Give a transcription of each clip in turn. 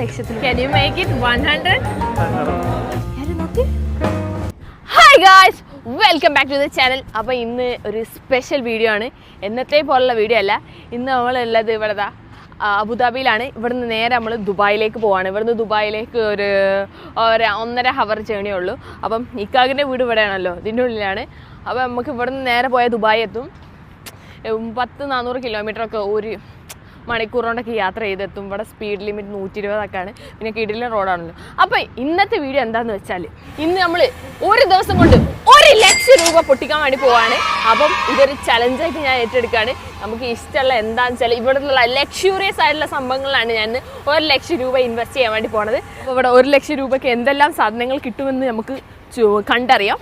ലക്ഷത്തിൽ. Can you make it 100? Hi guys, welcome back to the channel. അപ്പോൾ ഇന്ന് ഒരു സ്പെഷ്യൽ വീഡിയോ ആണ്. എന്നത്തെ പോലുള്ള വീഡിയോ അല്ല. ഇന്ന് നമ്മളുള്ളത് ഇവിടെ അബുദാബിയിലാണ്. ഇവിടുന്ന് നേരെ നമ്മൾ ദുബായിലേക്ക് പോവാണ്. ഇവിടുന്ന് ദുബായിലേക്ക് ഒരു 1.5 hour ജേണി ഉള്ളൂ. അപ്പം ഇക്കാകിൻ്റെ വീട് ഇവിടെയാണല്ലോ, ഇതിൻ്റെ ഉള്ളിലാണ്. അപ്പോൾ നമുക്ക് ഇവിടുന്ന് നേരെ പോയാൽ ദുബായി എത്തും. 400 കിലോമീറ്ററൊക്കെ ഒരു മണിക്കൂർ കൊണ്ടൊക്കെ യാത്ര ചെയ്തെത്തും. ഇവിടെ സ്പീഡ് ലിമിറ്റ് 120 പിന്നെ കിടിലൻ റോഡാണല്ലോ. അപ്പം ഇന്നത്തെ വീഡിയോ എന്താണെന്ന് വെച്ചാൽ, ഇന്ന് നമ്മൾ ഒരു ദിവസം കൊണ്ട് 1 ലക്ഷം രൂപ പൊട്ടിക്കാൻ വേണ്ടി പോവാണ്. അപ്പം ഇതൊരു ചലഞ്ചായിട്ട് ഞാൻ ഏറ്റെടുക്കുകയാണ്. നമുക്ക് ഇഷ്ടമുള്ള എന്താണെന്ന് വെച്ചാൽ ഇവിടുള്ള ലക്ഷൂറിയസ് ആയിട്ടുള്ള സംഭവങ്ങളിലാണ് ഞാൻ 1 ലക്ഷം രൂപ ഇൻവെസ്റ്റ് ചെയ്യാൻ വേണ്ടി പോണത്. അപ്പോൾ ഇവിടെ 1 ലക്ഷം രൂപയ്ക്ക് എന്തെല്ലാം സാധനങ്ങൾ കിട്ടുമെന്ന് നമുക്ക് കണ്ടറിയാം.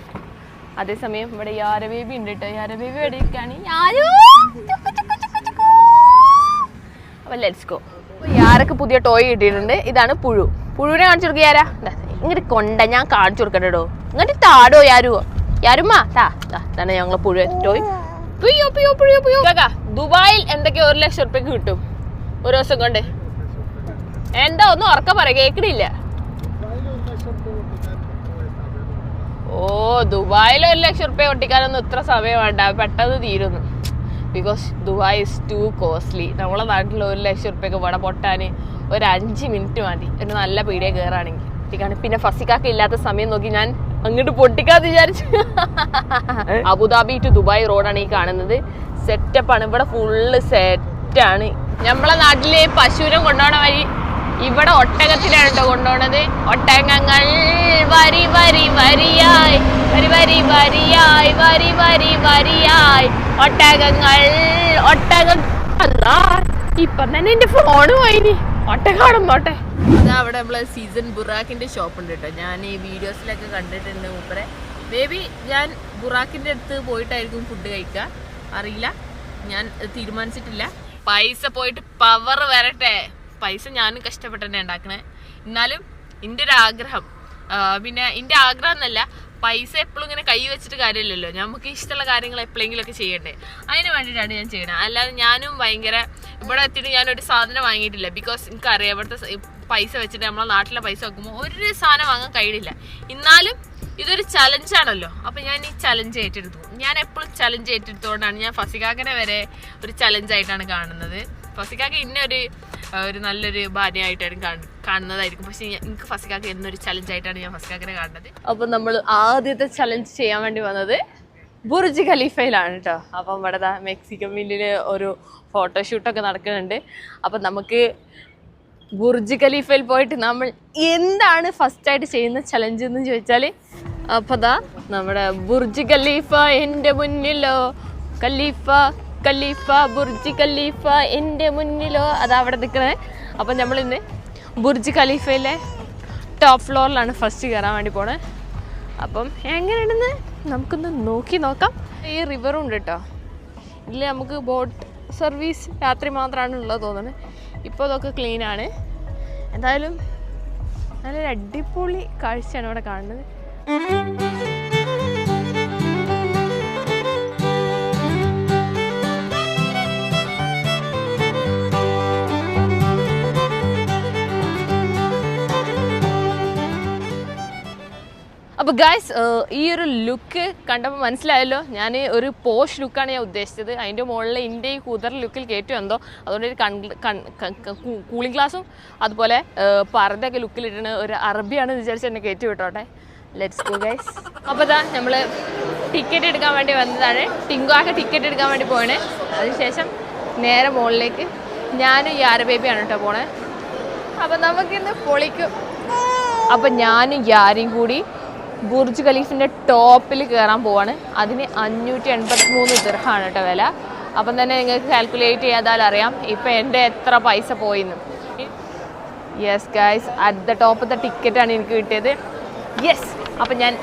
അതേസമയം ഇവിടെ യാര ബേബി ഉണ്ട് കേട്ടോ. യാര ബേബി എവിടെയൊക്കെയാണ്? Let's go. യാരക്ക് പുതിയ ടോയ് കിട്ടിയിട്ടുണ്ട്. ഇതാണ് പുഴു. പുഴുവിനെ കാണിച്ചു കൊടുക്കുക. യാരാ ഇങ്ങോട്ട് കൊണ്ട, ഞാൻ കാണിച്ചു കൊടുക്കട്ടോ. ഇങ്ങോട്ട് താടോ യാരുവോ? യാരുമ്മ ഇതാണ് ഞങ്ങളെ പുഴു ടോയ്. ദുബായിൽ എന്തൊക്കെ 1 ലക്ഷം റുപ്യക്ക് കിട്ടും ഒരു ദിവസം കൊണ്ട്? എന്താ ഒന്നും ഉറക്കം പറയാ, കേൾക്കണില്ല. ഓ, ദുബായിൽ 1 ലക്ഷം റുപ്യ പൊട്ടിക്കാനൊന്നും ഇത്ര സമയം വേണ്ട, പെട്ടെന്ന് തീരുന്നു. Because Dubai is too costly. നമ്മളെ നാട്ടിൽ 1 ലക്ഷം റുപ്യൊക്കെ ഇവിടെ പൊട്ടാൻ ഒരു 5 മിനിറ്റ് മതി, ഒരു നല്ല പീടിയ കയറാണെങ്കിൽ പൊട്ടിക്കാണ്. പിന്നെ ഫസിക്കാക്ക ഇല്ലാത്ത സമയം നോക്കി ഞാൻ അങ്ങോട്ട് പൊട്ടിക്കാന്ന് വിചാരിച്ചു. അബുദാബി ടു ദുബായ് റോഡാണ് ഈ കാണുന്നത്. സെറ്റപ്പാണ്, ഇവിടെ ഫുള്ള് സെറ്റാണ്. നമ്മളെ നാട്ടില് പശുവിനെ കൊണ്ടുപോകണ വഴി ഇവിടെ ഒട്ടകത്തിലാണ് കേട്ടോ കൊണ്ടുപോണത്. ഒട്ടകങ്ങൾ വരി വരി വരിയായി, വരി വരി വരിയായി, വരി വരി വരിയായി, ഒട്ടകങ്ങൾ ഒട്ടകം. ഇപ്പൊ തന്നെ എന്റെ ഫോണ് പോയിനി. ഒട്ടകാടും പോട്ടെ. അതാ അവിടെ നമ്മളെ സീസൺ ബുറാക്കിന്റെ ഷോപ്പ് ഉണ്ട് കേട്ടോ. ഞാൻ ഈ വീഡിയോസിലൊക്കെ കണ്ടിട്ടുണ്ട് മൂപ്പരെ. ബേബി ഞാൻ ബുറാക്കിന്റെ അടുത്ത് പോയിട്ടായിരിക്കും ഫുഡ് കഴിക്കുക, അറിയില്ല, ഞാൻ തീരുമാനിച്ചിട്ടില്ല. പൈസ പോയിട്ട് പവർ വരട്ടെ. പൈസ ഞാനും കഷ്ടപ്പെട്ട് തന്നെ ഉണ്ടാക്കണേ. എന്നാലും എൻ്റെ ഒരു ആഗ്രഹം, പിന്നെ എൻ്റെ ആഗ്രഹം എന്നല്ല, പൈസ എപ്പോഴും ഇങ്ങനെ കൈ വെച്ചിട്ട് കാര്യമില്ലല്ലോ. നമുക്ക് ഇഷ്ടമുള്ള കാര്യങ്ങൾ എപ്പോഴെങ്കിലുമൊക്കെ ചെയ്യണ്ടേ, അതിന് വേണ്ടിയിട്ടാണ് ഞാൻ ചെയ്യണത്. അല്ലാതെ ഞാനും ഭയങ്കര ഇവിടെ എത്തിയിട്ട് ഞാനൊരു സാധനം വാങ്ങിയിട്ടില്ല. ബിക്കോസ് എനിക്കറിയാം ഇവിടുത്തെ പൈസ വെച്ചിട്ട് നമ്മളെ നാട്ടിലെ പൈസ വെക്കുമ്പോൾ ഒരു സാധനം വാങ്ങാൻ കഴിയില്ല. എന്നാലും ഇതൊരു ചലഞ്ചാണല്ലോ, അപ്പം ഞാൻ ഈ ചലഞ്ച് ഏറ്റെടുത്തു. ഞാൻ എപ്പോഴും ചലഞ്ച് ഏറ്റെടുത്തുകൊണ്ടാണ് ഞാൻ ഫസിക്കാക്കനെ വരെ ഒരു ചലഞ്ചായിട്ടാണ് കാണുന്നത്. ഫസിക്കാക്ക ഇന്നെ ഒരു നല്ലൊരു ഭാര്യയായിട്ടാണ് കാണുന്നതായിരിക്കും. പക്ഷെ എനിക്ക് ഫസിക്കാക്ക എന്നൊരു ചലഞ്ചായിട്ടാണ് ഞാൻ ഫസിക്കാക്കനെ കാണുന്നത്. അപ്പം നമ്മൾ ആദ്യത്തെ ചലഞ്ച് ചെയ്യാൻ വേണ്ടി വന്നത് ബുർജ് ഖലീഫയിലാണ് കേട്ടോ. അപ്പം ഇവിടെ മെക്സിക്കൻ മില്ലില് ഒരു ഫോട്ടോഷൂട്ടൊക്കെ നടക്കുന്നുണ്ട്. അപ്പം നമുക്ക് ബുർജ് ഖലീഫയിൽ പോയിട്ട് നമ്മൾ എന്താണ് ഫസ്റ്റായിട്ട് ചെയ്യുന്ന ചലഞ്ച് എന്ന് ചോദിച്ചാൽ, അപ്പം നമ്മുടെ ബുർജ് ഖലീഫ എൻ്റെ മുന്നിലോ, ഖലീഫ ഖലീഫ ബുർജ് ഖലീഫ എൻ്റെ മുന്നിലോ, അതവിടെ നിൽക്കുന്നത്. അപ്പം നമ്മളിന്ന് ബുർജ് ഖലീഫയിലെ ടോപ്പ് ഫ്ലോറിലാണ് ഫസ്റ്റ് കയറാൻ വേണ്ടി പോണത്. അപ്പം എങ്ങനെയുണ്ടെന്ന് നമുക്കൊന്ന് നോക്കാം. ഈ റിവറും ഉണ്ട് കേട്ടോ. ഇതിൽ നമുക്ക് ബോട്ട് സർവീസ് രാത്രി മാത്രമാണ് ഉള്ളത് തോന്നുന്നത്. ഇപ്പോൾ അതൊക്കെ ക്ലീനാണ്. എന്തായാലും നല്ലൊരു അടിപൊളി കാഴ്ചയാണ് ഇവിടെ കാണുന്നത്. അപ്പോൾ ഗൈസ്, ഈ ഒരു ലുക്ക് കണ്ടപ്പോൾ മനസ്സിലായല്ലോ, ഞാൻ ഒരു പോഷ് ലുക്കാണ് ഞാൻ ഉദ്ദേശിച്ചത്. അതിൻ്റെ മുകളിൽ എൻ്റെ ഈ കുതിർ ലുക്കിൽ കയറ്റും എന്തോ. അതുകൊണ്ട് ഒരു കൂളിംഗ് ഗ്ലാസും അതുപോലെ പർദ്ദയൊക്കെ ലുക്കിലിട്ടാണ് ഒരു അറബിയാണെന്ന് വിചാരിച്ച് എന്നെ കയറ്റി വിട്ടോട്ടെ. Let's go guys. അപ്പോൾ നമ്മൾ ടിക്കറ്റ് എടുക്കാൻ വേണ്ടി വന്നതാണ്. ടിങ്കുവാക്ക ടിക്കറ്റ് എടുക്കാൻ വേണ്ടി പോകണേ. അതിനുശേഷം നേരെ മുകളിലേക്ക് ഞാനും യാര ബേബിയാണ് കേട്ടോ പോണേ. അപ്പം നമുക്കിന്ന് പൊളിക്കും. അപ്പം ഞാനും യാരയും കൂടി ബുർജ് ഖലീഫിൻ്റെ ടോപ്പിൽ കയറാൻ പോവാണ്. അതിന് 583 ദിർഹമാണ് കേട്ടോ വില. അപ്പം തന്നെ നിങ്ങൾക്ക് കാൽക്കുലേറ്റ് ചെയ്യാതാൽ അറിയാം ഇപ്പം എൻ്റെ എത്ര പൈസ പോയിന്ന്. യെസ് ഗൈസ്, അറ്റ് ദ ടോപ്പത്തെ ടിക്കറ്റാണ് എനിക്ക് കിട്ടിയത്. യെസ്, അപ്പം ഞാൻ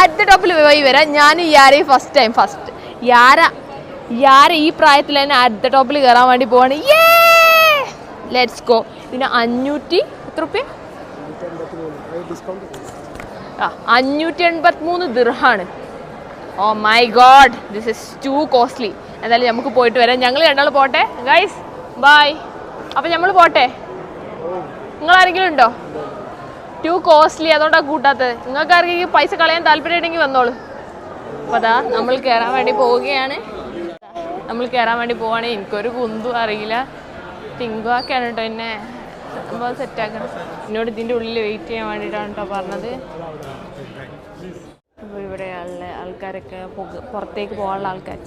അറ്റ് ദ ടോപ്പിൽ പോയി വരാം. ഞാൻ യാരയും ഫസ്റ്റ് യാര ഈ പ്രായത്തിൽ തന്നെ അറ്റ് ദ ടോപ്പിൽ കയറാൻ വേണ്ടി പോവാണ്. Let's go. ഇതിന് 500 എത്ര റുപ്യ? 583 ദിർഹാണ്. Oh my god, this is too costly. എന്തായാലും നമുക്ക് പോയിട്ട് വരാം. ഞങ്ങൾ രണ്ടാൾ പോട്ടെ ഗൈസ്, ബൈ. അപ്പം നമ്മൾ പോട്ടെ. നിങ്ങളാരെങ്കിലും ഉണ്ടോ? ടു കോസ്റ്റ്ലി, അതുകൊണ്ടാണ് കൂട്ടാത്തത്. നിങ്ങൾക്ക് ആർക്കെങ്കിലും പൈസ കളയാൻ താല്പര്യം ഉണ്ടെങ്കിൽ വന്നോളൂ. അപ്പോൾ അതാ നമ്മൾ കയറാൻ വേണ്ടി പോവുകയാണ്. എനിക്കൊരു കുന്തും അറിയില്ല. ടിങ്കുവാക്കാണ് കേട്ടോ എന്നെ സംഭവം സെറ്റാക്കണം. എന്നോട് ഇതിൻ്റെ ഉള്ളിൽ വെയിറ്റ് ചെയ്യാൻ വേണ്ടിയിട്ടാണ് കേട്ടോ പറഞ്ഞത്. അപ്പോൾ ഇവിടെ ആൾക്കാരൊക്കെ പുറത്തേക്ക് പോകാനുള്ള ആൾക്കാർ,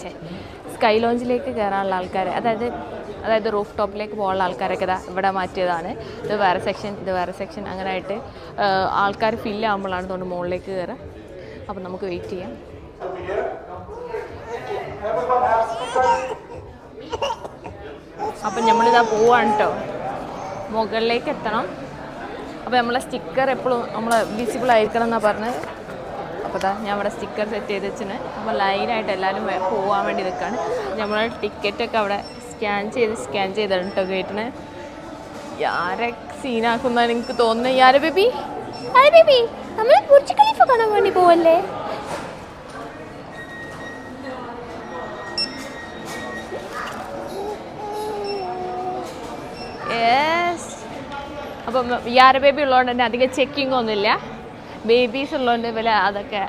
സ്കൈ ലോഞ്ചിലേക്ക് കയറാനുള്ള ആൾക്കാർ, അതായത് റൂഫ് ടോപ്പിലേക്ക് പോകാനുള്ള ആൾക്കാരൊക്കെ ഇതാ ഇവിടെ മാറ്റിയതാണ്. ഇത് വേറെ സെക്ഷൻ അങ്ങനെ ആയിട്ട് ആൾക്കാർ ഫില്ലാകുമ്പോഴാണ് തോന്നുന്നു മുകളിലേക്ക് കയറുക. അപ്പം നമുക്ക് വെയിറ്റ് ചെയ്യാം. അപ്പം നമ്മളിതാ പോവാണ് കേട്ടോ, മുകളിലേക്ക് എത്തണം. അപ്പോൾ നമ്മളെ സ്റ്റിക്കർ എപ്പോഴും നമ്മൾ വിസിബിൾ ആയിരിക്കണം എന്നാണ് പറഞ്ഞത്. അപ്പോൾ ഞാൻ ഇവിടെ സ്റ്റിക്കർ സെറ്റ് ചെയ്ത് വെച്ചിന്. അപ്പോൾ ലൈനായിട്ട് എല്ലാവരും പോകാൻ വേണ്ടി നിൽക്കുകയാണ്. നമ്മൾ ടിക്കറ്റൊക്കെ അവിടെ സ്കാൻ ചെയ്താണ് കേട്ടോ ഗേറ്റിന്. യാരെ സീനാക്കുന്നതാണ് എനിക്ക് തോന്നുന്നത്. യാരെ ബേബി നമ്മൾ ബുർജ് ഖലീഫ കാണാൻ വേണ്ടി പോവല്ലേ? അപ്പം യാര ബേബി ഉള്ളതുകൊണ്ട് തന്നെ അധികം ചെക്കിങ് ഒന്നുമില്ല. ബേബീസ് ഉള്ളതുകൊണ്ട് വില അതൊക്കെ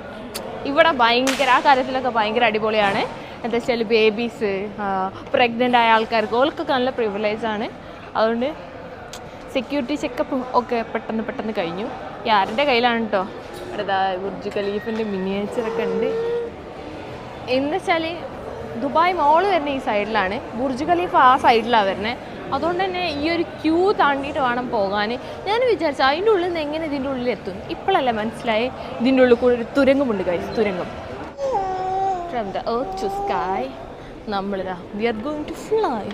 ഇവിടെ ഭയങ്കര, ആ കാര്യത്തിലൊക്കെ ഭയങ്കര അടിപൊളിയാണ്. എന്താ വെച്ചാൽ ബേബീസ്, പ്രഗ്നൻ്റ് ആയ ആൾക്കാർക്ക് ഓൾക്കൊക്കെ നല്ല പ്രിവിലേജാണ്. അതുകൊണ്ട് സെക്യൂരിറ്റി ചെക്കപ്പ് ഒക്കെ പെട്ടെന്ന് കഴിഞ്ഞു. യാറിൻ്റെ കയ്യിലാണ് കേട്ടോ. ഇവിടെ ബുർജ് ഖലീഫിൻ്റെ മിനിയേച്ചറൊക്കെ ഉണ്ട്. എന്ന് വെച്ചാൽ ദുബായ് മോള് വരുന്നത് ഈ സൈഡിലാണ്, ബുർജ് ഖലീഫ ആ സൈഡിലാണ് വരുന്നത്. അതുകൊണ്ട് തന്നെ ഈ ഒരു ക്യൂ താണ്ടിയിട്ട് വേണം പോകാൻ. ഞാൻ വിചാരിച്ചു അതിൻ്റെ ഉള്ളിൽ നിന്ന് എങ്ങനെ ഇതിൻ്റെ ഉള്ളിൽ എത്തും. ഇപ്പോഴല്ല മനസ്സിലായി ഇതിൻ്റെ ഉള്ളിൽ കൂടെ ഒരു തുരങ്കമുണ്ട് ഗൈസ്, തുരങ്കം. From the earth to sky, നമ്മളിതാ we are going to fly.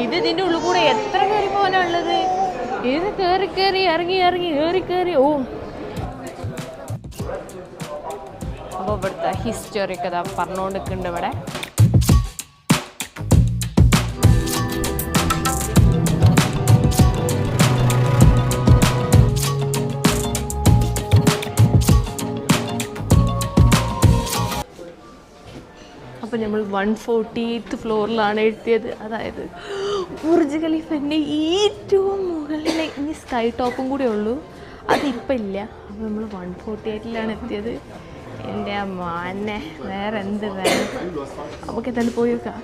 ഇത് ഇതിൻ്റെ ഉള്ളിൽ കൂടെ എത്ര കയറി പോകാനുള്ളത്? ഇത് കയറി ഇറങ്ങി. ഓ, അപ്പോൾ ഇവിടുത്തെ ഹിസ്റ്ററി ഒക്കെ അതാ പറഞ്ഞുകൊണ്ട് നിൽക്കുന്നുണ്ട് ഇവിടെ. അപ്പോൾ നമ്മൾ 148th ഫ്ലോറിലാണ് എത്തിയത്. അതായത് ബുർജ് ഖലീഫിൻ്റെ ഏറ്റവും മുകളിലെ ഇനി സ്കൈ ടോപ്പും കൂടെ ഉള്ളൂ, അതിപ്പം ഇല്ല. അപ്പോൾ നമ്മൾ 148ലാണ് എത്തിയത്. എൻ്റെ മാനെ വേറെ എന്ത് വേണം, നമുക്ക് എന്തായാലും പോയി നോക്കാം.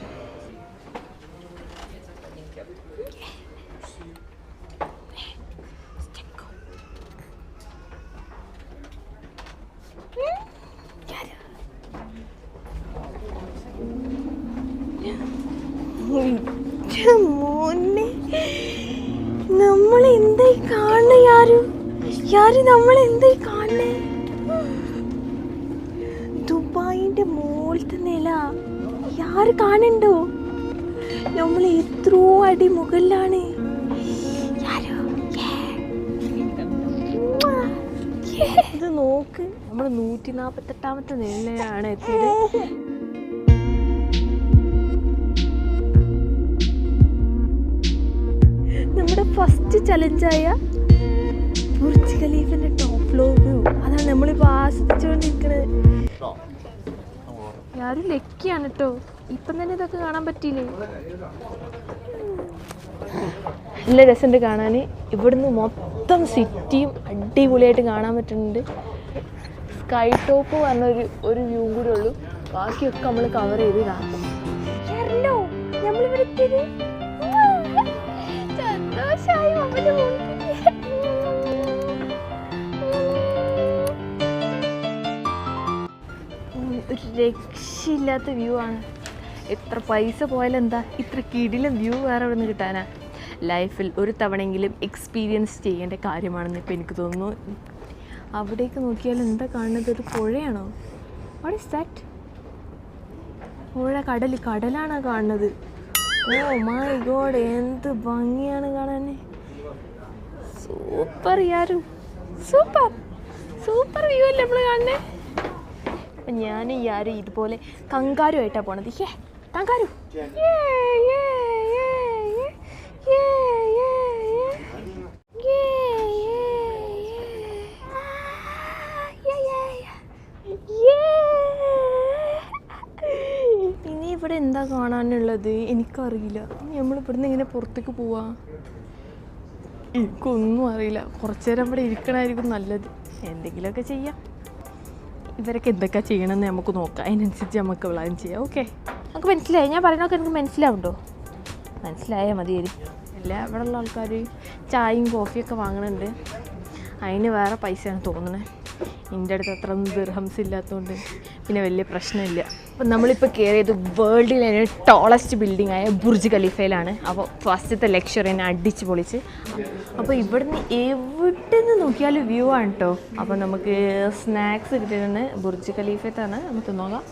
മോനെ നമ്മളെന്തായി കാണണ? യാര് നമ്മളെന്തായി കാണണേ? ദുബായിന്റെ മോളത്തെ നില യാര് കാണണ്ടോ? നമ്മൾ എത്രയോ അടി മുകളിലാണ്. ഇത് നോക്ക്, നമ്മൾ 148ാമത്തെ നിലയിലാണ് എത്തിയത്. നമ്മുടെ ഫസ്റ്റ് ചലഞ്ചായ ബുർജ് ഖലീഫിന്റെ ടോപ്പ് ഫ്ലോർ വ്യൂ, അതാണ് നമ്മളിപ്പോൾ ആസ്വദിച്ചുകൊണ്ടിരിക്കുന്നത്. ഞാനും ലക്കിയാണ് കേട്ടോ, ഇപ്പം തന്നെ ഇതൊക്കെ കാണാൻ പറ്റിയില്ലേ? നല്ല രസമുണ്ട് കാണാൻ. ഇവിടുന്ന് മൊത്തം സിറ്റിയും അടിപൊളിയായിട്ട് കാണാൻ പറ്റുന്നുണ്ട്. സ്കൈ ടോപ്പ് പറഞ്ഞൊരു വ്യൂ കൂടെ ഉള്ളൂ, ബാക്കിയൊക്കെ നമ്മൾ കവർ ചെയ്ത് കാണാം. ഒരു രക്ഷയില്ലാത്ത വ്യൂ ആണ്. എത്ര പൈസ പോയാലും എന്താ, ഇത്ര കിടിലം വ്യൂ വേറെ ഇവിടെ നിന്ന് കിട്ടാനാ? ലൈഫിൽ ഒരു തവണയെങ്കിലും എക്സ്പീരിയൻസ് ചെയ്യേണ്ട കാര്യമാണെന്ന് ഇപ്പം എനിക്ക് തോന്നുന്നു. അവിടേക്ക് നോക്കിയാൽ എന്താ കാണുന്നത്? ഒരു പുഴയാണോ? What is that? പുഴ, കടലാണോ കാണുന്നത്? ഓ മൈ ഗോഡ്, എന്ത് ഭംഗിയാണ് കാണാൻ. സൂപ്പർ യാരു, സൂപ്പർ വ്യൂ അല്ലേ നമ്മൾ കാണുന്നത്. അപ്പം ഞാൻ യാര് ഇതുപോലെ കങ്കാരുമായിട്ടാണ് പോണത്. കങ്കാരു ഇവിടെ എന്താ കാണാനുള്ളത് എനിക്കറിയില്ല. നമ്മൾ ഇവിടുന്ന് ഇങ്ങനെ പുറത്തേക്ക് പോവാ? എനിക്കൊന്നും അറിയില്ല. കുറച്ചു നേരം ഇവിടെ ഇരിക്കണമായിരിക്കും നല്ലത്. എന്തെങ്കിലുമൊക്കെ ചെയ്യാം. ഇവരൊക്കെ എന്തൊക്കെ ചെയ്യണമെന്ന് നമുക്ക് നോക്കാം. അതിനനുസരിച്ച് നമുക്ക് പ്ലാൻ ചെയ്യാം. ഓക്കെ, നമുക്ക് മനസ്സിലായി. ഞാൻ പറയുന്നതൊക്കെ എനിക്ക് മനസ്സിലാവുണ്ടോ? മനസ്സിലായാൽ മതിയായിരിക്കും. അല്ല, ഇവിടെ ഉള്ള ആൾക്കാർ ചായയും കോഫിയൊക്കെ വാങ്ങുന്നുണ്ട്. അതിന് വേറെ പൈസയാണ് തോന്നുന്നത്. എൻ്റെ അടുത്ത് അത്ര ദിർഹംസ് ഇല്ലാത്തതുകൊണ്ട് പിന്നെ വലിയ പ്രശ്നമില്ല. അപ്പം നമ്മളിപ്പോൾ കയറിയത് വേൾഡിലെ ടോളസ്റ്റ് ബിൽഡിംഗ് ആയ ബുർജ് ഖലീഫയിലാണ്. അപ്പോൾ ഫസ്റ്റത്തെ ലെക്ചർ എന്നെ അടിച്ച് പൊളിച്ച്. അപ്പോൾ ഇവിടുന്ന് എവിടെ നിന്ന് നോക്കിയാലും വ്യൂ ആണ് കേട്ടോ. അപ്പോൾ നമുക്ക് സ്നാക്സ് കിട്ടിയിട്ടുണ്ട്. ബുർജ് ഖലീഫത്താണ്, നമുക്ക് നോക്കാം.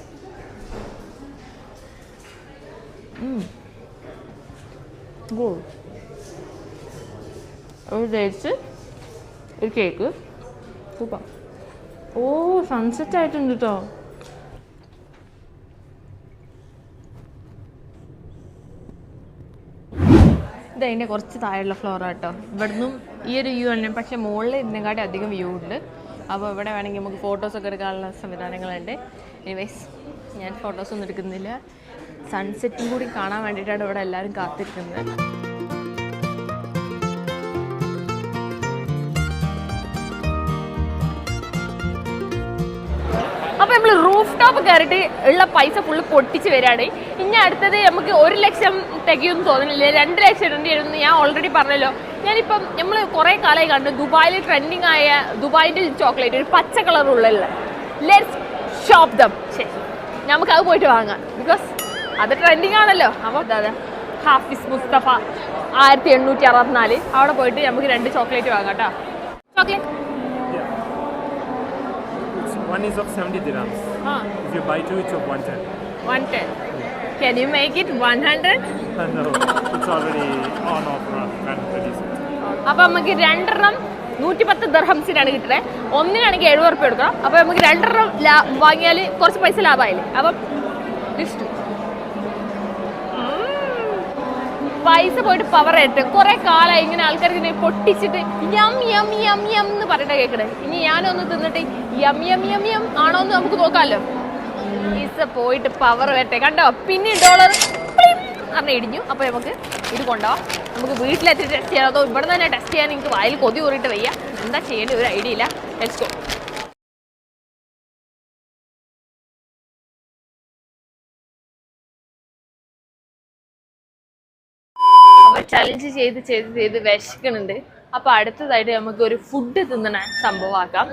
ഒരു ഡേറ്റ്സ്, ഒരു കേക്ക്, സൂപ്പർ. ഓ, സൺസെറ്റ് ആയിട്ടുണ്ട് കേട്ടോ. ഇതതിൻ്റെ കുറച്ച് താഴെയുള്ള ഫ്ലോറാണ് കേട്ടോ. ഇവിടുന്നും ഈ ഒരു വ്യൂ തന്നെ, പക്ഷേ മുകളിൽ ഇതിനെക്കാട്ടി അധികം വ്യൂ ഉണ്ട്. അപ്പോൾ ഇവിടെ വേണമെങ്കിൽ നമുക്ക് ഫോട്ടോസൊക്കെ എടുക്കാനുള്ള സംവിധാനങ്ങളുണ്ട്. എനിവേസ്, ഞാൻ ഫോട്ടോസൊന്നും എടുക്കുന്നില്ല. സൺസെറ്റും കൂടി കാണാൻ വേണ്ടിയിട്ടാണ് ഇവിടെ എല്ലാവരും കാത്തിരിക്കുന്നത്. അപ്പോൾ നമ്മൾ റൂഫ് ടോപ്പ് കയറിയിട്ട് ഉള്ള പൈസ ഫുള്ള് പൊട്ടിച്ച് വരികയാണ്. ഇനി അടുത്തത് നമുക്ക് 1 ലക്ഷം തികയൊന്നും തോന്നുന്നില്ല, 2 ലക്ഷം ഇടേണ്ടിയിരുന്നു. ഞാൻ ഓൾറെഡി പറഞ്ഞല്ലോ, ഞാനിപ്പം നമ്മൾ കുറേ കാലമായി കണ്ടു ദുബായിൽ ട്രെൻഡിങ് ആയ ദുബായിൻ്റെ ചോക്ലേറ്റ്, ഒരു പച്ച കളറുള്ള ലെറ്റ്സ് ഷോപ്പ് ദം. ശരി, നമുക്കത് പോയിട്ട് വാങ്ങാം. ബിക്കോസ് അത് ട്രെൻഡിങ് ആണല്ലോ. അപ്പോൾ അതെ, ഹാഫിസ് മുസ്തഫ 1864, അവിടെ പോയിട്ട് നമുക്ക് 2 ചോക്ലേറ്റ് വാങ്ങാം കേട്ടോ. Chocolate one is of 70 dirhams. If you buy 2, it's of 110. 110. Can you make it 100? No, it's already on offer. Can't release it. അപ്പോൾ നമുക്ക് 2 എണ്ണം 110 ദിർഹംസിനാണ് കിട്ടുന്നത്. ഒന്നിനാണെങ്കിൽ 70 ഉറുപ്പിക എടുക്കണം. അപ്പോൾ നമുക്ക് 2 എണ്ണം വാങ്ങിയാൽ കുറച്ച് പൈസ ലാഭമായില്ലേ. അപ്പം ഇഷ്ടം പൈസ പോയിട്ട് പവർ ആയിട്ട് കുറേ കാലമായി ഇങ്ങനെ ആൾക്കാർ ഇങ്ങനെ പൊട്ടിച്ചിട്ട് യം യം യം യം എന്ന് പറഞ്ഞിട്ട് കേൾക്കണേ. ഇനി ഞാനൊന്ന് തിന്നിട്ട് യം യം യം യം ആണോ എന്ന് നമുക്ക് നോക്കാമല്ലോ. പൈസ പോയിട്ട് പവർ വരട്ടെ. കണ്ടോ, പിന്നെ ഡോളർ പറഞ്ഞ് ഇടിഞ്ഞു. അപ്പോൾ നമുക്ക് ഇത് കൊണ്ടുപോവാം. നമുക്ക് വീട്ടിലെത്തി ടെസ്റ്റ് ചെയ്യാം. അതോ ഇവിടെ തന്നെ ടെസ്റ്റ് ചെയ്യാൻ എനിക്ക് വായിൽ കൊതി കൂറിയിട്ട് വയ്യ. എന്താ ചെയ്യേണ്ട ഒരു ഐഡിയ ഇല്ല. Let's go. ചലഞ്ച് ചെയ്ത് വിശക്കുന്നുണ്ട്. അപ്പോൾ അടുത്തതായിട്ട് നമുക്ക് ഒരു ഫുഡ് തിന്നണ സംഭവമാക്കാം.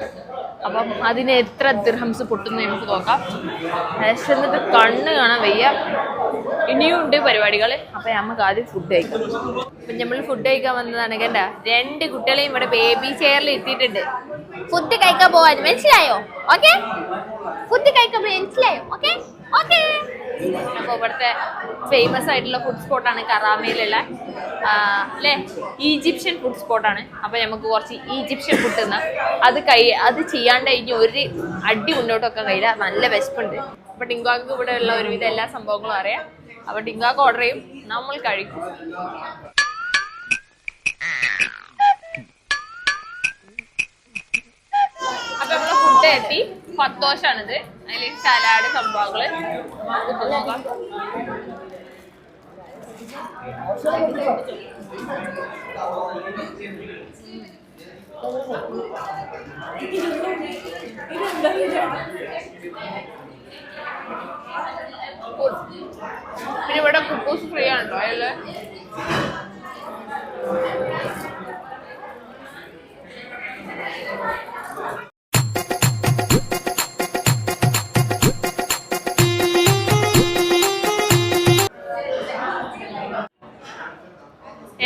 അപ്പം അതിന് എത്ര ദിർഹംസ് പൊട്ടുന്നു നമുക്ക് നോക്കാം. വിശന്നിട്ട് കണ്ണ് കാണാൻ വയ്യ. ഇനിയും ഉണ്ട് പരിപാടികൾ. അപ്പോൾ നമുക്ക് ആദ്യം ഫുഡ് കഴിക്കാം. അപ്പം നമ്മൾ ഫുഡ് കഴിക്കാൻ വന്നതാണ്. കണ്ട, 2 കുട്ടികളെയും ഇവിടെ ബേബി ചെയറിൽ എത്തിയിട്ടുണ്ട്. ഫുഡ് കഴിക്കാൻ പോവാൻ മനസ്സിലായോ? ഓക്കെ, ഫുഡ് കഴിക്കാൻ മനസ്സിലായോ? Okay okay. അപ്പോൾ ഇവിടുത്തെ ഫേമസ് ആയിട്ടുള്ള ഫുഡ് സ്പോട്ടാണ് കറാമയിലുള്ള അല്ലേ, ഈജിപ്ഷ്യൻ ഫുഡ് സ്പോട്ടാണ്. അപ്പോൾ നമുക്ക് കുറച്ച് ഈജിപ്ഷ്യൻ ഫുഡ് തിന്നാം. അത് ചെയ്യാണ്ട് കഴിഞ്ഞ് ഒരു അടി മുന്നോട്ട് വെക്കാൻ കഴിയില്ല. നല്ല വിശപ്പുണ്ട്. അപ്പോൾ ടിങ്കാക്ക് ഇവിടെ ഉള്ള ഒരുവിധം എല്ലാ സംഭവങ്ങളും അറിയാം. അപ്പോൾ ടിങ്കാക്ക് ഓർഡർ ചെയ്യും, നമ്മൾ കഴിക്കും. അപ്പോൾ നമ്മളെ ഫുഡ് എത്തി. ഫത്തോഷാണിത്. അതിൽ സലാഡ് സംഭവങ്ങള് നോക്കാം. പിന്നെ ഇവിടെ കുക്കൂസ് ഫ്രീ ആണോ അതില്?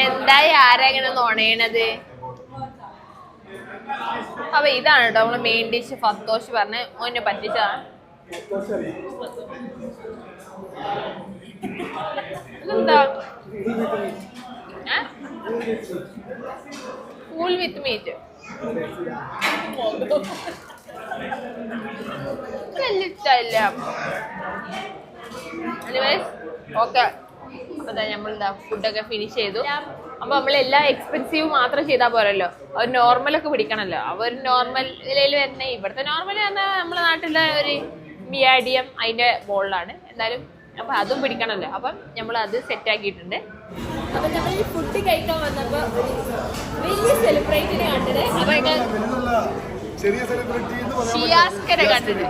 എന്തായി ആരെങ്ങനെ നോണയണത്? അപ്പൊ ഇതാണ് കേട്ടോ നമ്മള് മെയിൻ ഡിഷ്. ഫത്തോഷ് പറഞ്ഞ് ഓനെ പറ്റിച്ചതാണ്. ഇതെന്താ? ഫുൾ വിത്ത് മീറ്റ്. ഇഷ്ടമില്ല. ഓക്കെ, അപ്പൊ നമ്മളെന്താ ഫുഡൊക്കെ ഫിനിഷ് ചെയ്തു. അപ്പൊ നമ്മളെല്ലാം എക്സ്പെൻസീവ് മാത്രം ചെയ്താൽ പോരല്ലോ, അവർ നോർമലൊക്കെ പിടിക്കണല്ലോ. അവർ നോർമൽ വിലയിൽ വരുന്ന ഇവിടുത്തെ നോർമൽ പറഞ്ഞാൽ നമ്മുടെ നാട്ടിലെ ഒരു മീഡിയം അതിന്റെ മുകളിലാണ്. എന്തായാലും അപ്പൊ അതും പിടിക്കണല്ലോ. അപ്പം നമ്മൾ അത് സെറ്റ് ആക്കിയിട്ടുണ്ട്. അപ്പൊ നമ്മൾ ഈ ഫുഡ് കഴിക്കാൻ വന്നപ്പോ വലിയ സെലിബ്രേറ്റിനെ കണ്ടത്. അപ്പൊ ഷിയാസ്കരെ കണ്ടത്.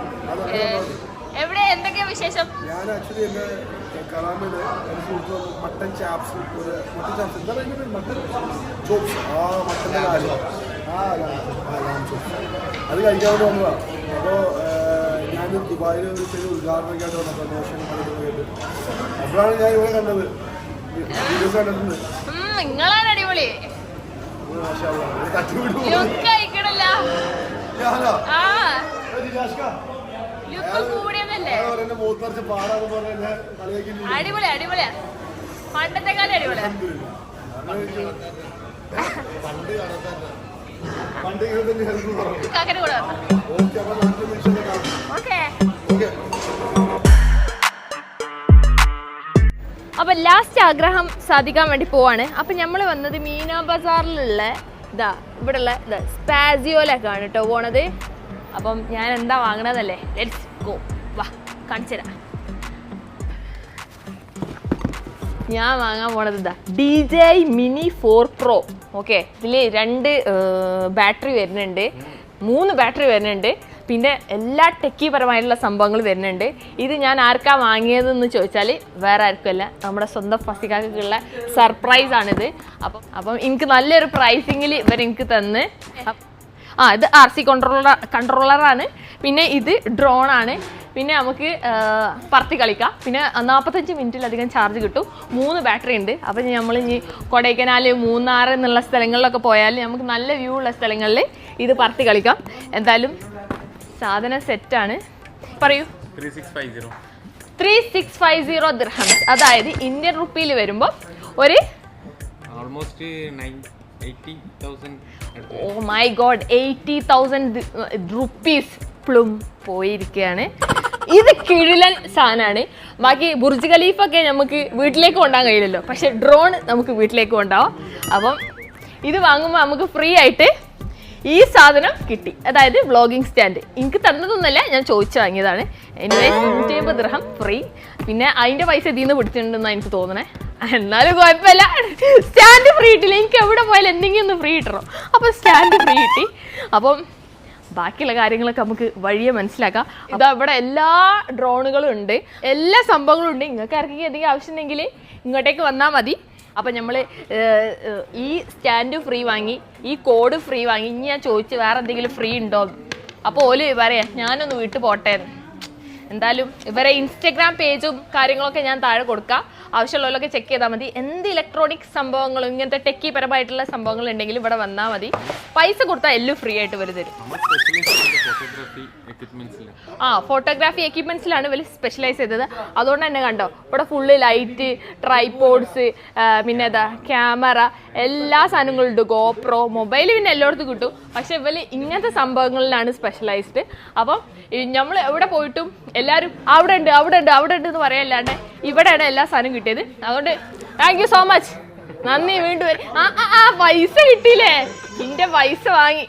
എവിടെ എന്തൊക്കെയാ വിശേഷം? ഞാൻ ആക്ച്വലി എന്റെ കലാമില് മട്ടൻ ചാപ്സ് മട്ടൻ ചോപ്സ് മട്ടൻ്റെ അത് കഴിക്കാൻ വേണ്ടി വന്നതാണ്. അപ്പോൾ ഞാൻ ദുബായിൽ ഒരു ചെറിയ ഉദ്ഘാടനമൊക്കെ ആയിട്ട് വന്ന പ്രമോഷൻ കേട്ട് അപ്പോഴാണ് ഞാൻ ഇവിടെ കണ്ടത്. വീഡിയോസ് കണ്ടിട്ടുണ്ട്. നിങ്ങളാണ് അടിപൊളി. അടിപൊളി അടിപൊളിയാ. പണ്ടത്തെ കാലം അടിപൊളിയാ. കാക്കര കൂടെ ഓക്കെ. അപ്പൊ ലാസ്റ്റ് ആഗ്രഹം സാധിക്കാൻ വേണ്ടി പോവാണ്. അപ്പൊ നമ്മൾ വന്നത് മീന ബസാറിലുള്ള ഇവിടെയുള്ള സ്പാസിയോലൊക്കെയാണ് കേട്ടോ പോണത്. അപ്പം ഞാൻ എന്താ വാങ്ങണതല്ലേ, ലെറ്റ്സ് ഗോ. വാ കാണിച്ചുതരാം. ഞാൻ വാങ്ങാൻ പോണത് DJI Mini 4 Pro. ഓക്കെ, ഇതിൽ 2 ബാറ്ററി വരുന്നുണ്ട്, 3 ബാറ്ററി വരുന്നുണ്ട്, പിന്നെ എല്ലാ ടെക്കി പരമായിട്ടുള്ള സംഭവങ്ങൾ വരുന്നുണ്ട്. ഇത് ഞാൻ ആർക്കാ വാങ്ങിയതെന്ന് ചോദിച്ചാൽ വേറെ ആർക്കുമല്ല, നമ്മുടെ സ്വന്തം ഫസിക്കാക്കുള്ള സർപ്രൈസ് ആണിത്. അപ്പം എനിക്ക് നല്ലൊരു പ്രൈസിങ്ങിൽ ഇവരെനിക്ക് തന്ന്. ഇത് RC കൺട്രോളറാണ്. പിന്നെ ഇത് ഡ്രോണാണ്. പിന്നെ നമുക്ക് പറത്തി കളിക്കാം. പിന്നെ 45 മിനിറ്റിലധികം ചാർജ് കിട്ടും. 3 ബാറ്ററി ഉണ്ട്. അപ്പം നമ്മൾ ഇനി കൊടൈക്കനാൽ, മൂന്നാർ എന്നുള്ള സ്ഥലങ്ങളിലൊക്കെ പോയാൽ നമുക്ക് നല്ല വ്യൂ ഉള്ള സ്ഥലങ്ങളിൽ ഇത് പറത്തി കളിക്കാം. എന്തായാലും സാധനം സെറ്റാണ്. പറയൂ. 3650 ദിർഹംസ്, അതായത് ഇന്ത്യൻ റുപ്പിയിൽ വരുമ്പോൾ ഒരു almost 80,000. Oh my god, 80,000 rupees പ്ലും പോയിരിക്കുകയാണ്. ഇത് കിഴിലൻ സാധനമാണ്. ബാക്കി ബുർജ് ഖലീഫൊക്കെ നമുക്ക് വീട്ടിലേക്ക് കൊണ്ടുപോകാൻ കഴിയില്ലല്ലോ, പക്ഷെ ഡ്രോൺ നമുക്ക് വീട്ടിലേക്ക് കൊണ്ടുപോകാം. അപ്പം ഇത് വാങ്ങുമ്പോൾ നമുക്ക് ഫ്രീ ആയിട്ട് ഈ സാധനം കിട്ടി, അതായത് വ്ളോഗിങ് സ്റ്റാൻഡ്. എനിക്ക് തന്നതൊന്നുമല്ല, ഞാൻ ചോദിച്ചു വാങ്ങിയതാണ്. എനിവേ 150 ദിർഹം ഫ്രീ. പിന്നെ അതിൻ്റെ പൈസ ഇതിൽ നിന്ന് പിടിച്ചിട്ടുണ്ടെന്നാണ് എനിക്ക് തോന്നണേ. എന്നാലും കുഴപ്പമില്ല, സ്റ്റാൻഡ് ഫ്രീ കിട്ടില്ല. എനിക്ക് എവിടെ പോയാലും എന്തെങ്കിലും ഒന്ന് ഫ്രീ കിട്ടണം. അപ്പം സ്റ്റാൻഡ് ഫ്രീ കിട്ടി. അപ്പം ബാക്കിയുള്ള കാര്യങ്ങളൊക്കെ നമുക്ക് വഴിയെ മനസ്സിലാക്കാം. ഇതാ ഇവിടെ എല്ലാ ഡ്രോണുകളും ഉണ്ട്, എല്ലാ സംഭവങ്ങളും ഉണ്ട്. നിങ്ങൾക്ക് ആർക്കെങ്കിലും എന്തെങ്കിലും ആവശ്യമുണ്ടെങ്കിൽ ഇങ്ങോട്ടേക്ക് വന്നാൽ മതി. അപ്പം നമ്മൾ ഈ സ്റ്റാൻഡ് ഫ്രീ വാങ്ങി, ഈ കോഡ് ഫ്രീ വാങ്ങി. ഇനി ഞാൻ ചോദിച്ചു വേറെ എന്തെങ്കിലും ഫ്രീ ഉണ്ടോ. അപ്പോൾ ഓല് പറയാം ഞാനൊന്ന് വീട്ടിൽ പോട്ടെ. എന്തായാലും ഇവരെ ഇൻസ്റ്റഗ്രാം പേജും കാര്യങ്ങളൊക്കെ ഞാൻ താഴെ കൊടുക്കാം. ആവശ്യമുള്ളവരൊക്കെ ചെക്ക് ചെയ്താൽ മതി. എന്ത് ഇലക്ട്രോണിക് സംഭവങ്ങളും ഇങ്ങനത്തെ ടെക്കി പരമായിട്ടുള്ള സംഭവങ്ങൾ ഉണ്ടെങ്കിൽ ഇവിടെ വന്നാൽ മതി. പൈസ കൊടുത്താൽ എല്ലാം ഫ്രീ ആയിട്ട് ഇവർ തരും. ഫോട്ടോഗ്രാഫി എക്യുപ്മെന്റ്സിലാണ് ഇവർ സ്പെഷ്യലൈസ് ചെയ്തത്. അതുകൊണ്ട് തന്നെ കണ്ടോ ഇവിടെ ഫുള്ള് ലൈറ്റ്, ട്രൈപോഡ്സ്, പിന്നെ ക്യാമറ, എല്ലാ സാധനങ്ങളും ഉണ്ട്. ഗോപ്രോ, മൊബൈൽ പിന്നെ എല്ലായിടത്തും കിട്ടും. പക്ഷെ ഇവർ ഇങ്ങനത്തെ സംഭവങ്ങളിലാണ് സ്പെഷ്യലൈസ്ഡ്. അപ്പം നമ്മൾ എവിടെ പോയിട്ടും എല്ലാവരും അവിടെ ഉണ്ട് എന്ന് പറയല്ലാണ്ട് ഇവിടെയാണ് എല്ലാ സാധനവും കിട്ടിയത്. അതുകൊണ്ട് താങ്ക് യു സോ മച്ച്, നന്ദി. വീണ്ടും പൈസ കിട്ടിയില്ലേ, എൻ്റെ പൈസ വാങ്ങി.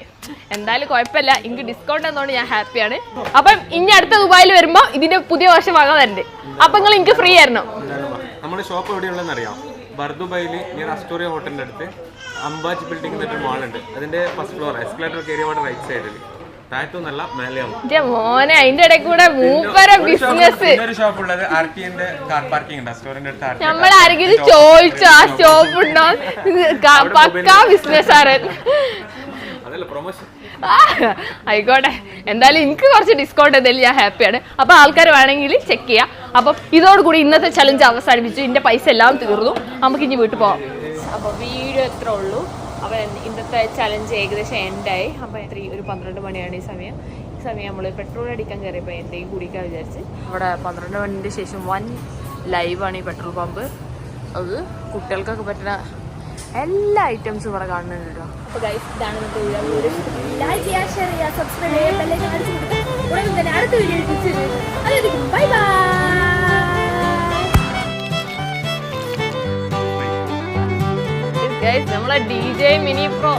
എന്തായാലും കുഴപ്പമില്ല, എനിക്ക് ഡിസ്കൗണ്ട് എന്നോണ്ട് ഞാൻ ഹാപ്പിയാണ്. അപ്പം ഇനി അടുത്ത ദുബായിൽ വരുമ്പോൾ ഇതിന്റെ പുതിയ വർഷം വാങ്ങാൻ തരണ്ട്. അപ്പൊ നിങ്ങൾ എനിക്ക് ഫ്രീ ആയിരുന്നു. നമ്മുടെ ഷോപ്പ് എവിടെയുള്ളതെന്ന് അറിയാം? ബർദുബൈയിൽ നിയർ അസ്റ്റോറിയ ഹോട്ടലിന്റെ അടുത്ത് അംബാജ് ബിൽഡിംഗ് എന്നൊരു മാളുണ്ട്. അതിന്റെ ഫസ്റ്റ് ഫ്ലോർ എസ്കലേറ്റർ കയറിയവിടെ റൈറ്റ് സൈഡിൽ താഴത്തൊന്നല്ല മേലെയാണ്. മോനെ അതിന്റെ ഇടയിൽ കൂടെ മൂപ്പര ബിസിനസ്. ഷോപ്പ് ഉള്ളത് RTന്റെ കാർ പാർക്കിംഗ് ഉണ്ട്. റെസ്റ്റോറന്റ് അടുത്ത് നമ്മൾ ആരെങ്കിലും ചോദിച്ചു ആ ഷോപ്പ് ഉണ്ടോ? പക്കാ ബിസിനസ് ആണ്. ആയിക്കോട്ടെ, എന്തായാലും എനിക്ക് കുറച്ച് ഡിസ്കൗണ്ട് എന്തായാലും ഞാൻ ഹാപ്പിയാണ്. അപ്പൊ ആൾക്കാർ വേണമെങ്കിൽ ചെക്ക് ചെയ്യാം. അപ്പം ഇതോടുകൂടി ഇന്നത്തെ ചലഞ്ച് അവസാനിപ്പിച്ചു. ഇതിന്റെ പൈസ എല്ലാം തീർന്നു. നമുക്ക് ഇനി വീട്ടിൽ പോവാം. അപ്പൊ വീഡിയോ എത്ര ഉള്ളൂ. അപ്പൊ ഇന്നത്തെ ചലഞ്ച് ഏകദേശം എൻഡായി. അപ്പൊ ഒരു 12 മണിയാണ് ഈ സമയം നമ്മൾ പെട്രോൾ അടിക്കാൻ കയറിയപ്പോൾ എന്തെങ്കിലും കുടിക്കാൻ വിചാരിച്ച് ഇവിടെ 12 മണിൻ്റെ ശേഷം 1 ലൈവാണ് ഈ പെട്രോൾ പമ്പ്. അത് കുട്ടികൾക്കൊക്കെ പറ്റുന്ന എല്ലാ ഐറ്റംസും ഇവിടെ കാണുന്നുണ്ട് കേട്ടോ. അപ്പോൾ ഗൈസ് ഇതാണ് നമുക്ക് വീഡിയോ. ലൈക്ക് ചെയ്യുക, ഷെയർ ചെയ്യുക, സബ്സ്ക്രൈബ് ചെയ്യുക, ബെല്ലൈക്കൺ അടിച്ചു കൊടുക്കുക. ഉടനെ തന്നെ അടുത്ത വീഡിയോ ബൈ ബൈ. ഗൈസ് നമ്മളെ DJI Mini Pro